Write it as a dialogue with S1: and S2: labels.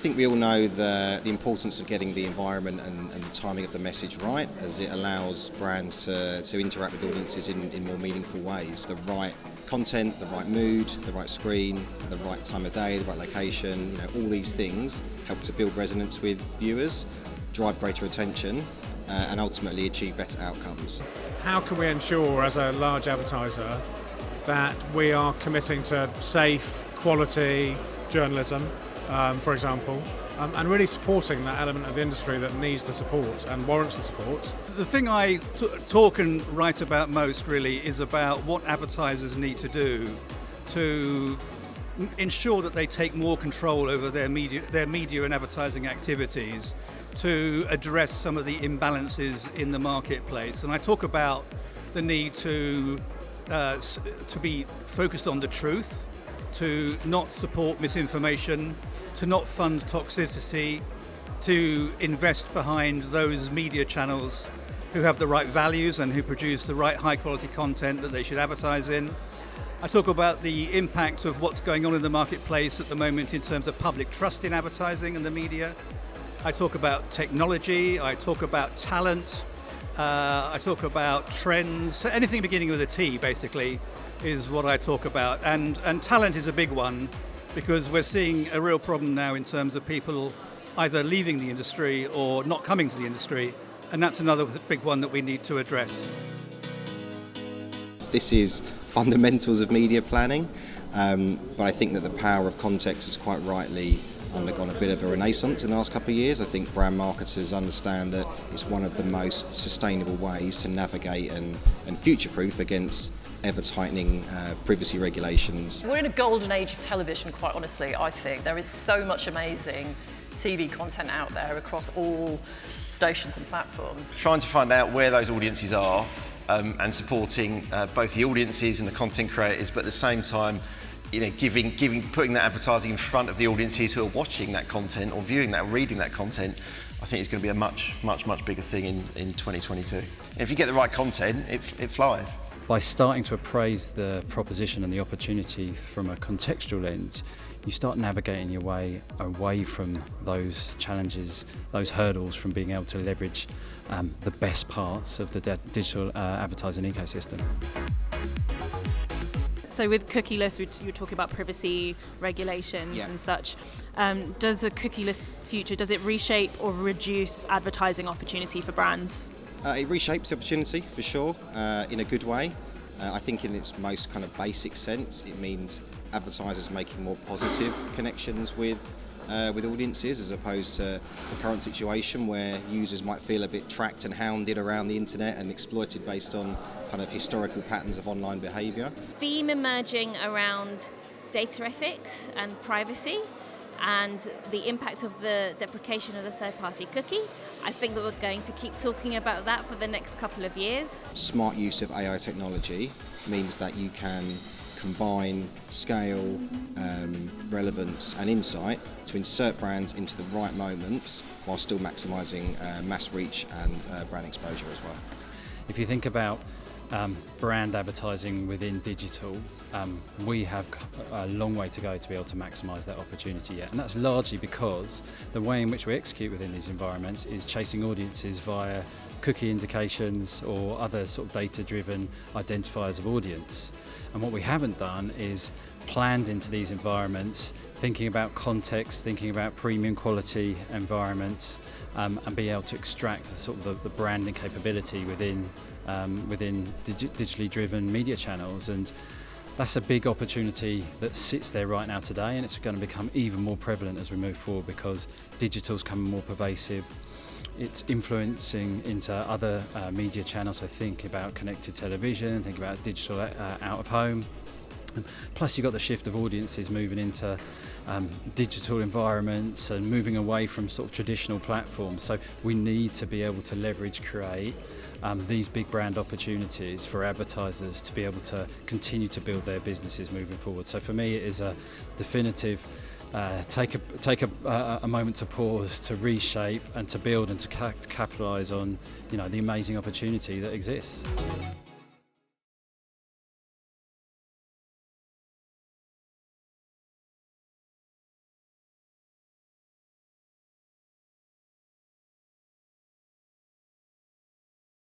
S1: think we all know the importance of getting the environment and the timing of the message right, as it allows brands to interact with audiences in more meaningful ways. The right content, the right mood, the right screen, the right time of day, the right location, all these things help to build resonance with viewers, drive greater attention, and ultimately achieve better outcomes.
S2: How can we ensure, as a large advertiser, that we are committing to safe, quality journalism, for example, and really supporting that element of the industry that needs the support and warrants the support?
S3: The thing I talk and write about most really is about what advertisers need to do to ensure that they take more control over their media and advertising activities, to address some of the imbalances in the marketplace. And I talk about the need to be focused on the truth, to not support misinformation, to not fund toxicity, to invest behind those media channels who have the right values and who produce the right high quality content that they should advertise in. I talk about the impact of what's going on in the marketplace at the moment in terms of public trust in advertising and the media. I talk about technology, I talk about talent, I talk about trends, anything beginning with a T basically is what I talk about. And talent is a big one, because we're seeing a real problem now in terms of people either leaving the industry or not coming to the industry, and that's another big one that we need to address.
S1: This is fundamentals of media planning, but I think that the power of context has quite rightly undergone a bit of a renaissance in the last couple of years. I think brand marketers understand that it's one of the most sustainable ways to navigate and future-proof against ever-tightening privacy regulations.
S4: We're in a golden age of television, quite honestly, I think. There is so much amazing TV content out there across all stations and platforms.
S5: Trying to find out where those audiences are and supporting both the audiences and the content creators, but at the same time, putting that advertising in front of the audiences who are watching that content or viewing that, or reading that content, I think it's going to be a much bigger thing in 2022. And if you get the right content, it flies.
S6: By starting to appraise the proposition and the opportunity from a contextual lens, you start navigating your way away from those challenges, those hurdles, from being able to leverage the best parts of the digital advertising ecosystem.
S7: So with Cookieless, you were talking about privacy regulations and such. Does a cookieless future, does it reshape or reduce advertising opportunity for brands?
S1: It reshapes the opportunity for sure, in a good way. I think in its most kind of basic sense, it means advertisers making more positive connections with audiences, as opposed to the current situation where users might feel a bit tracked and hounded around the internet and exploited based on kind of historical patterns of online behaviour.
S8: Theme emerging around data ethics and privacy, and the impact of the deprecation of the third-party cookie. I think that we're going to keep talking about that for the next couple of years. Smart use of AI technology means that you can combine scale, relevance and insight to insert brands into the right moments while still maximising mass reach and brand exposure as well.
S6: If you think about brand advertising within digital, we have a long way to go to be able to maximise that opportunity yet. And that's largely because the way in which we execute within these environments is chasing audiences via cookie indications or other sort of data-driven identifiers of audience. And what we haven't done is planned into these environments, thinking about context, thinking about premium quality environments, and be able to extract sort of the branding capability within digitally driven media channels. And that's a big opportunity that sits there right now today, and it's going to become even more prevalent as we move forward because digital's becoming more pervasive. It's influencing into other media channels, so think about connected television, think about digital out of home. Plus you've got the shift of audiences moving into digital environments and moving away from sort of traditional platforms. So we need to be able to create these big brand opportunities for advertisers to be able to continue to build their businesses moving forward. So for me it is a definitive take a moment to pause, to reshape and to build and to capitalise on the amazing opportunity that exists.